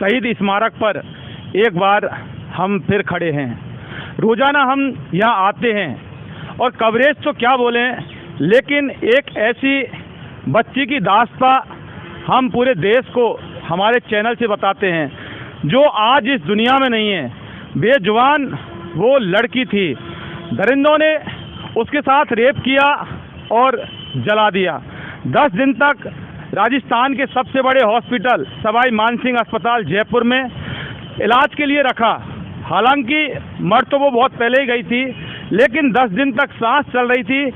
शहीद स्मारक पर एक बार हम फिर खड़े हैं। रोजाना हम यहाँ आते हैं और कवरेज तो क्या बोलें, लेकिन एक ऐसी बच्ची की दास्तां हम पूरे देश को हमारे चैनल से बताते हैं जो आज इस दुनिया में नहीं है। बेजुबान वो लड़की थी, दरिंदों ने उसके साथ रेप किया और जला दिया। 10 दिन तक राजस्थान के सबसे बड़े हॉस्पिटल सवाई मानसिंह अस्पताल जयपुर में इलाज के लिए रखा। हालांकि मर तो वो बहुत पहले ही गई थी, लेकिन 10 दिन तक सांस चल रही थी।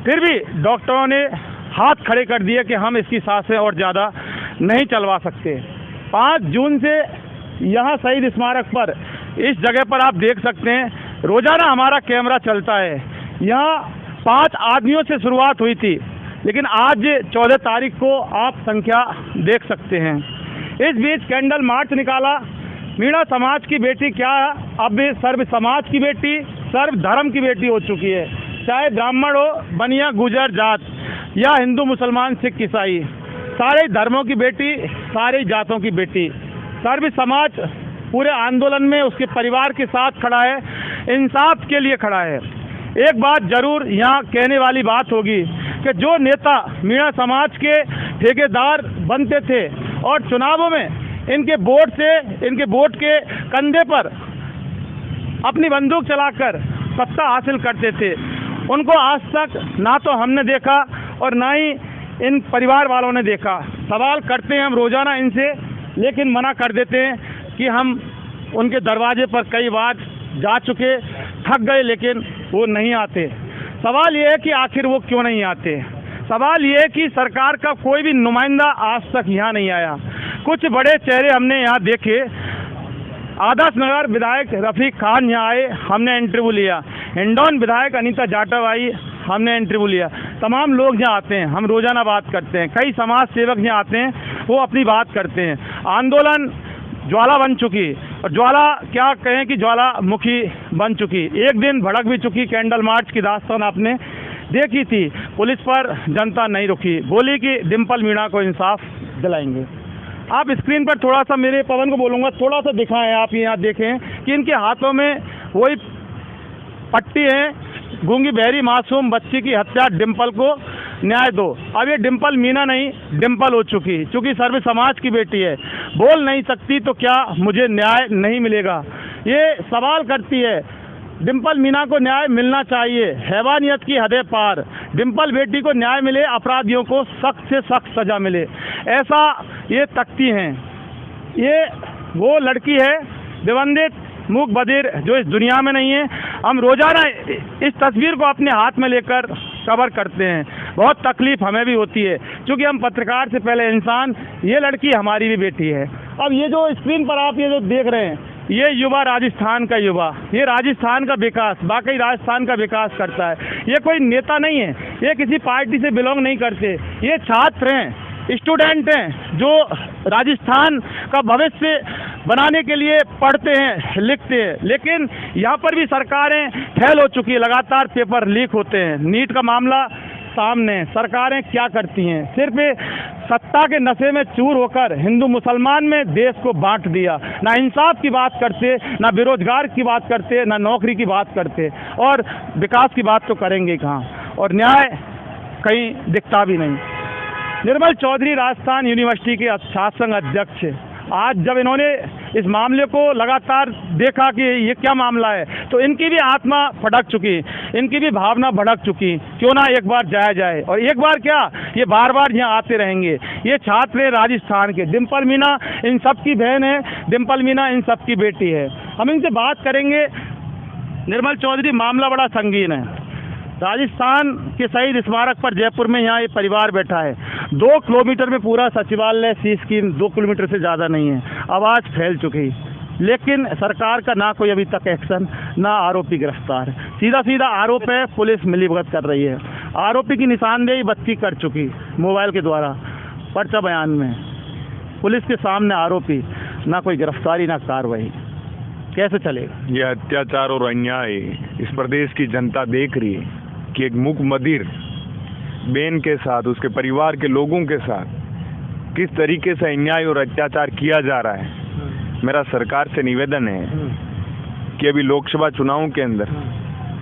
फिर भी डॉक्टरों ने हाथ खड़े कर दिए कि हम इसकी सांसें और ज़्यादा नहीं चलवा सकते। 5 जून से यहाँ शहीद स्मारक पर इस जगह पर आप देख सकते हैं, रोज़ाना हमारा कैमरा चलता है। यहाँ 5 आदमियों से शुरुआत हुई थी, लेकिन आज 14 तारीख को आप संख्या देख सकते हैं। इस बीच कैंडल मार्च निकाला। मीणा समाज की बेटी क्या अब सर्व समाज की बेटी, सर्व धर्म की बेटी हो चुकी है। चाहे ब्राह्मण हो, बनिया, गुजर जात या हिंदू, मुसलमान, सिख, ईसाई, सारे धर्मों की बेटी, सारे जातों की बेटी। सर्व समाज पूरे आंदोलन में उसके परिवार के साथ खड़ा है, इंसाफ के लिए खड़ा है। एक बात जरूर यहाँ कहने वाली बात होगी कि जो नेता मीणा समाज के ठेकेदार बनते थे और चुनावों में इनके वोट के कंधे पर अपनी बंदूक चलाकर सत्ता हासिल करते थे, उनको आज तक ना तो हमने देखा और ना ही इन परिवार वालों ने देखा। सवाल करते हैं हम रोजाना इनसे, लेकिन मना कर देते हैं कि हम उनके दरवाजे पर कई बार जा चुके, थक गए, लेकिन वो नहीं आते। सवाल ये है कि आखिर वो क्यों नहीं आते। सवाल ये है कि सरकार का कोई भी नुमाइंदा आज तक यहाँ नहीं आया। कुछ बड़े चेहरे हमने यहाँ देखे। आदर्श नगर विधायक रफीक खान यहाँ आए, हमने इंटरव्यू लिया। हिंडौन विधायक अनीता जाटव आई, हमने इंटरव्यू लिया। तमाम लोग यहाँ आते हैं, हम रोजाना बात करते हैं। कई समाज सेवक यहाँ आते हैं, वो अपनी बात करते हैं। आंदोलन ज्वाला बन चुकी, और ज्वाला क्या कहें कि ज्वालामुखी बन चुकी। एक दिन भड़क भी चुकी। कैंडल मार्च की दास्तान आपने देखी थी। पुलिस पर जनता नहीं रुकी, बोली कि डिम्पल मीणा को इंसाफ दिलाएंगे। आप स्क्रीन पर थोड़ा सा, मेरे पवन को बोलूँगा, थोड़ा सा दिखाएं। आप यहाँ देखें कि इनके हाथों में वही पट्टी है। गूंगी बहरी मासूम बच्ची की हत्या, डिम्पल को न्याय दो। अब ये डिम्पल मीणा नहीं, डिम्पल हो चुकी, चूँकि सर्व समाज की बेटी है, बोल नहीं सकती तो क्या मुझे न्याय नहीं मिलेगा, ये सवाल करती है। डिम्पल मीणा को न्याय मिलना चाहिए, हैवानियत की हदें पार। डिम्पल बेटी को न्याय मिले, अपराधियों को सख्त से सख्त सजा मिले, ऐसा ये तकती हैं। ये वो लड़की है दिवंगित मूक बधिर जो इस दुनिया में नहीं है। हम रोजाना इस तस्वीर को अपने हाथ में लेकर कवर करते हैं। बहुत तकलीफ हमें भी होती है, क्योंकि हम पत्रकार से पहले इंसान। ये लड़की हमारी भी बेटी है। अब ये जो स्क्रीन पर आप ये जो देख रहे हैं, ये युवा, राजस्थान का युवा, ये राजस्थान का विकास, वाकई राजस्थान का विकास करता है। ये कोई नेता नहीं है, ये किसी पार्टी से बिलोंग नहीं करते। ये छात्र हैं, स्टूडेंट हैं, जो राजस्थान का भविष्य बनाने के लिए पढ़ते हैं, लिखते हैं। लेकिन यहाँ पर भी सरकारें फेल हो चुकी है, लगातार पेपर लीक होते हैं। नीट का मामला सामने, सरकारें क्या करती हैं, सिर्फ सत्ता के नशे में चूर होकर हिंदू मुसलमान में देश को बांट दिया। ना इंसाफ की बात करते, ना बेरोजगार की बात करते, ना नौकरी की बात करते, और विकास की बात तो करेंगे कहाँ, और न्याय कहीं दिखता भी नहीं। निर्मल चौधरी राजस्थान यूनिवर्सिटी के छात्र संघ अध्यक्ष, आज जब इन्होंने इस मामले को लगातार देखा कि ये क्या मामला है, तो इनकी भी आत्मा फटक चुकी, इनकी भी भावना भड़क चुकी। क्यों ना एक बार जाया जाए, और एक बार क्या, ये बार बार यहाँ आते रहेंगे। ये छात्र हैं राजस्थान के। डिम्पल मीणा इन सब की बहन है, डिम्पल मीणा इन सब की बेटी है। हम इनसे बात करेंगे। निर्मल चौधरी, मामला बड़ा संगीन है। राजस्थान के शहीद स्मारक पर जयपुर में यहाँ ये परिवार बैठा है। 2 किलोमीटर में पूरा सचिवालय, सी स्कीम 2 किलोमीटर से ज़्यादा नहीं है। आवाज़ फैल चुकी, लेकिन सरकार का ना कोई अभी तक एक्शन, ना आरोपी गिरफ्तार। सीधा सीधा आरोप है, पुलिस मिलीभगत कर रही है। आरोपी की निशानदेही बच्ची कर चुकी मोबाइल के द्वारा, पर्चा बयान में। पुलिस के सामने आरोपी, ना कोई गिरफ्तारी, ना कार्रवाई, कैसे चलेगा? यह अत्याचार और अन्याय इस प्रदेश की जनता देख रही है कि एक मूक बधिर बहन के साथ, उसके परिवार के लोगों के साथ किस तरीके से अन्याय और अत्याचार किया जा रहा है। मेरा सरकार से निवेदन है कि अभी लोकसभा चुनावों के अंदर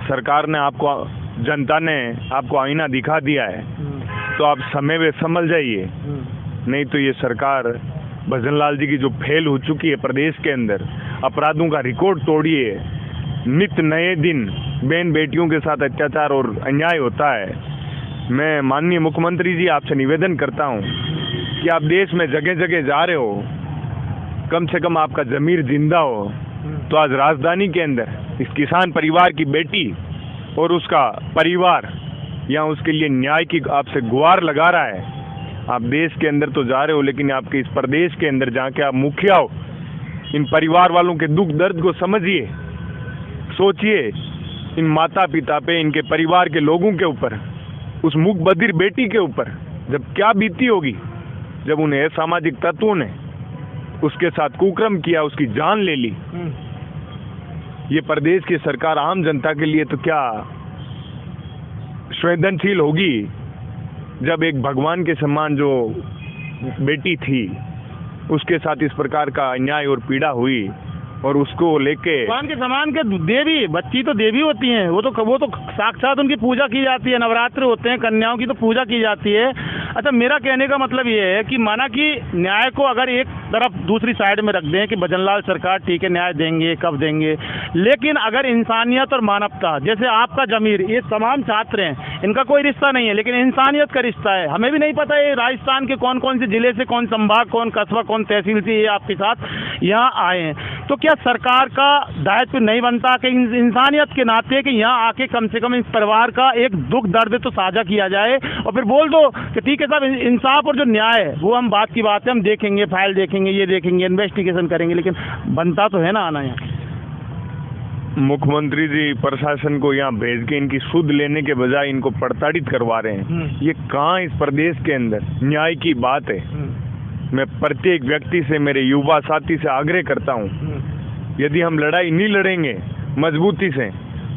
सरकार ने आपको, जनता ने आपको आईना दिखा दिया है, तो आप समय में संभल जाइए, नहीं तो ये सरकार भजनलाल जी की जो फेल हो चुकी है प्रदेश के अंदर, अपराधों का रिकॉर्ड तोड़िए, नित्य नए दिन बहन बेटियों के साथ अत्याचार और अन्याय होता है। मैं माननीय मुख्यमंत्री जी आपसे निवेदन करता हूँ कि आप देश में जगह जगह जा रहे हो, कम से कम आपका ज़मीर जिंदा हो तो आज राजधानी के अंदर इस किसान परिवार की बेटी और उसका परिवार यहाँ उसके लिए न्याय की आपसे गुहार लगा रहा है। आप देश के अंदर तो जा रहे हो, लेकिन आपके इस प्रदेश के अंदर जहाँ के आप मुखिया हो, इन परिवार वालों के दुख दर्द को समझिए, सोचिए इन माता पिता पे, इनके परिवार के लोगों के ऊपर, उस मूक बधिर बेटी के ऊपर जब क्या बीती होगी, जब उन्हें सामाजिक तत्वों ने उसके साथ कुकर्म किया, उसकी जान ले ली। ये प्रदेश की सरकार आम जनता के लिए तो क्या संवेदनशील होगी, जब एक भगवान के समान जो बेटी थी उसके साथ इस प्रकार का अन्याय और पीड़ा हुई, और उसको लेके भगवान के समान के देवी, बच्ची तो देवी होती हैं, वो तो साक्षात उनकी पूजा की जाती है, नवरात्र होते हैं, कन्याओं की तो पूजा की जाती है। अच्छा, मेरा कहने का मतलब ये है कि माना कि न्याय को अगर एक तरफ दूसरी साइड में रख दें कि भजनलाल सरकार ठीक है न्याय देंगे, कब देंगे, लेकिन अगर इंसानियत और मानवता, जैसे आपका जमीर, ये तमाम छात्र हैं, इनका कोई रिश्ता नहीं है, लेकिन इंसानियत का रिश्ता है। हमें भी नहीं पता है राजस्थान के कौन कौन से जिले से, कौन संभाग, कौन कस्बा, कौन तहसील से ये आपके साथ यहाँ आए हैं, तो क्या सरकार का दायित्व नहीं बनता कि इंसानियत के नाते कि यहाँ आके कम से कम इस परिवार का एक दुख दर्द तो साझा किया जाए, और फिर बोल दो कि ठीक है साहब, इंसाफ और जो न्याय है वो हम बात की बात है, हम देखेंगे, फाइल देखेंगे, ये देखेंगे, इन्वेस्टिगेशन करेंगे, लेकिन बनता तो है ना आना यहाँ। मुख्यमंत्री जी प्रशासन को यहाँ भेज के इनकी सुध लेने के बजाय इनको प्रताड़ित करवा रहे हैं। ये कहाँ इस प्रदेश के अंदर न्याय की बात है। मैं प्रत्येक व्यक्ति से, मेरे युवा साथी से आग्रह करता हूँ, यदि हम लड़ाई नहीं लड़ेंगे मजबूती से,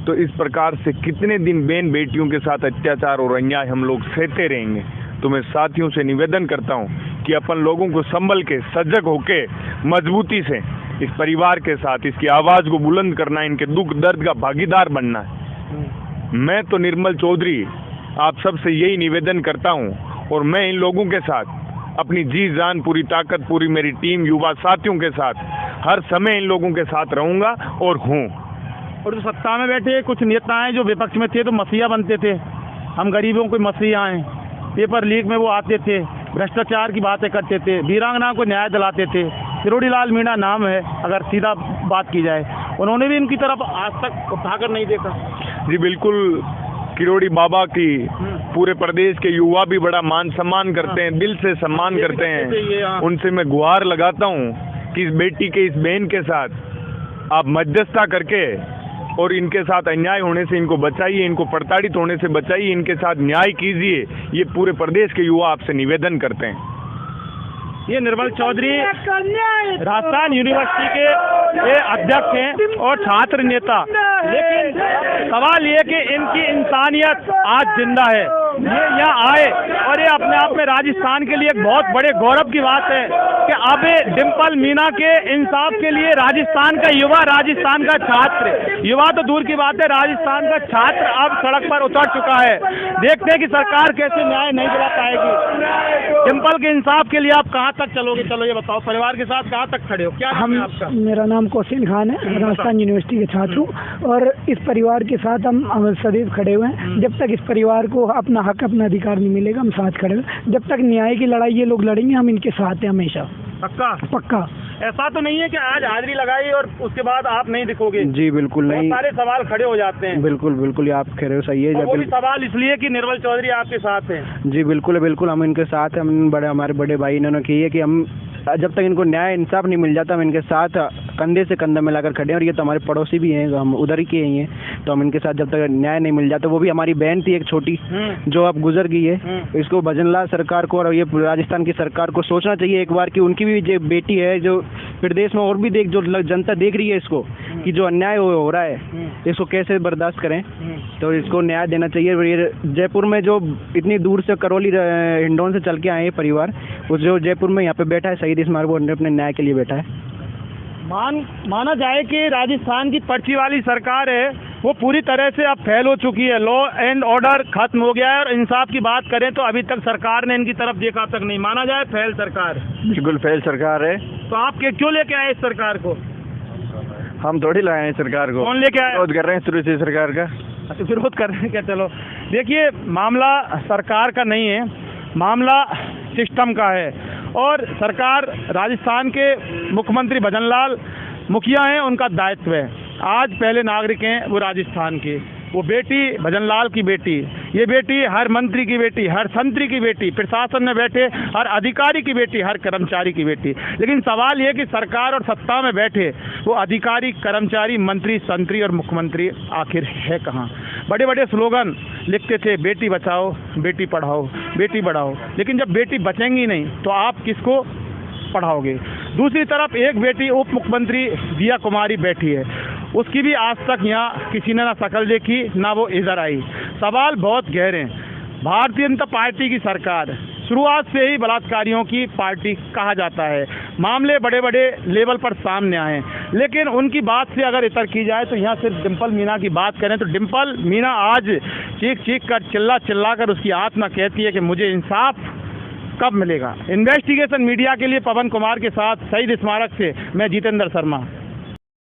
तो इस प्रकार से कितने दिन बहन बेटियों के साथ अत्याचार और अन्याय हम लोग सहते रहेंगे। तो मैं साथियों से निवेदन करता हूँ कि अपन लोगों को संभल के, सजग होके, मजबूती से इस परिवार के साथ इसकी आवाज़ को बुलंद करना, इनके दुख दर्द का भागीदार बनना है। मैं तो निर्मल चौधरी आप सबसे यही निवेदन करता हूँ, और मैं इन लोगों के साथ अपनी जी जान, पूरी ताकत, पूरी मेरी टीम युवा साथियों के साथ हर समय इन लोगों के साथ रहूँगा और हूँ। और जो सत्ता में बैठे कुछ नेता हैं जो विपक्ष में थे तो मसीहा बनते थे, हम गरीबों को मसीहा हैं, पेपर लीक में वो आते थे, भ्रष्टाचार की बातें करते थे, वीरांगना को न्याय दिलाते थे। किरोड़ी लाल मीणा नाम है, अगर सीधा बात की जाए, उन्होंने भी इनकी तरफ आज तक उठाकर नहीं देखा। जी बिल्कुल, किरोड़ी बाबा की पूरे प्रदेश के युवा भी बड़ा मान सम्मान करते हैं, दिल से सम्मान करते हैं। उनसे मैं गुहार लगाता हूँ कि इस बेटी के, इस बहन के साथ आप मध्यस्थता करके और इनके साथ अन्याय होने से इनको बचाइए, इनको प्रताड़ित होने से बचाइए, इनके साथ न्याय कीजिए। ये पूरे प्रदेश के युवा आपसे निवेदन करते हैं। ये निर्मल चौधरी राजस्थान यूनिवर्सिटी के ये अध्यक्ष हैं और छात्र नेता, लेकिन सवाल ये कि इनकी इंसानियत आज जिंदा है, ये यहाँ आए, और ये अपने आप में राजस्थान के लिए एक बहुत बड़े गौरव की बात है कि अब डिम्पल मीना के इंसाफ के लिए राजस्थान का युवा, राजस्थान का छात्र, युवा तो दूर की बात है, राजस्थान का छात्र अब सड़क पर उतर चुका है। देखते हैं कि सरकार कैसे न्याय नहीं दिला पाएगी। डिम्पल के इंसाफ के लिए आप कहाँ तक चलोगे? चलो ये बताओ, परिवार के साथ कहाँ तक खड़े हो? क्या नाम है आपका? मेरा नाम कौशिन खान है, राजस्थान यूनिवर्सिटी के छात्र हूँ, और इस परिवार के साथ हम सदैव खड़े हुए हैं। जब तक इस परिवार को अपना हक, अपना अधिकार नहीं मिलेगा, हम साथ खड़े हुए। जब तक न्याय की लड़ाई ये लोग लड़ेंगे, हम इनके साथ हैं हमेशा। पक्का। ऐसा तो नहीं है कि आज हाजिरी लगाई और उसके बाद आप नहीं दिखोगे? जी बिल्कुल नहीं, सारे सवाल खड़े हो जाते हैं। बिल्कुल आप कह रहे हो, सही है। वो भी सवाल इसलिए कि निर्मल चौधरी आपके साथ हैं। जी बिल्कुल हम इनके साथ हैं। हम हमारे बड़े भाई इन्होंने की है कि हम जब तक इनको न्याय इंसाफ नहीं मिल जाता, हम इनके साथ कंधे से कंधा मिलाकर खड़े हैं। और ये तो हमारे पड़ोसी भी हैं, हम उधर ही के ही हैं, तो हम इनके साथ जब तक न्याय नहीं मिल जाता। वो भी हमारी बहन थी एक छोटी, जो अब गुजर गई है। इसको भजनलाल सरकार को और ये राजस्थान की सरकार को सोचना चाहिए एक बार कि उनकी भी जो बेटी है, जो प्रदेश में और भी जो जनता देख रही है इसको, कि जो अन्याय हो रहा है, इसको कैसे बर्दाश्त करें। तो इसको न्याय देना चाहिए। ये जयपुर में जो इतनी दूर से करौली हिंडौन से चल के आए हैं परिवार, उस जो जयपुर में यहाँ पे बैठा है शहीद स्मारक, वो अपने न्याय के लिए बैठा है। माना जाए कि राजस्थान की पर्ची वाली सरकार है वो पूरी तरह से अब फेल हो चुकी है, लॉ एंड ऑर्डर खत्म हो गया है, और इंसाफ की बात करें तो अभी तक सरकार ने इनकी तरफ देखा तक नहीं, माना जाए फेल सरकार। बिल्कुल फेल सरकार है। तो आप क्यों लेके आए इस सरकार को? हम थोड़ी लाए हैं सरकार को, कौन लेके आए? विरोध कर रहे हैं शुरू से सरकार का। अच्छा, विरोध कर रहे हैं क्या? चलो देखिए, मामला सरकार का नहीं है, मामला सिस्टम का है, और सरकार राजस्थान के मुख्यमंत्री भजनलाल मुखिया हैं, उनका दायित्व है। आज पहले नागरिक हैं वो राजस्थान के, वो बेटी भजनलाल की बेटी, ये बेटी हर मंत्री की बेटी, हर संतरी की बेटी, प्रशासन में बैठे हर अधिकारी की बेटी, हर कर्मचारी की बेटी। लेकिन सवाल ये कि सरकार और सत्ता में बैठे वो अधिकारी, कर्मचारी, मंत्री, संतरी और मुख्यमंत्री आखिर है कहाँ? बड़े बड़े स्लोगन लिखते थे, बेटी बचाओ, बेटी पढ़ाओ, बेटी बढ़ाओ, लेकिन जब बेटी बचेंगी नहीं तो आप किसको पढ़ाओगे? दूसरी तरफ एक बेटी उप मुख्यमंत्री दिया कुमारी बैठी है, उसकी भी आज तक यहाँ किसी ने ना शक्ल देखी ना वो इधर आई। सवाल बहुत गहरे हैं। भारतीय जनता पार्टी की सरकार शुरुआत से ही बलात्कारियों की पार्टी कहा जाता है, मामले बड़े बड़े लेवल पर सामने आए, लेकिन उनकी बात से अगर इतर की जाए तो यहाँ सिर्फ डिम्पल मीना की बात करें तो डिम्पल मीना आज चीख कर चिल्ला कर उसकी आत्मा कहती है कि मुझे इंसाफ कब मिलेगा। इन्वेस्टिगेशन मीडिया के लिए पवन कुमार के साथ शहीद स्मारक से मैं जितेंद्र शर्मा।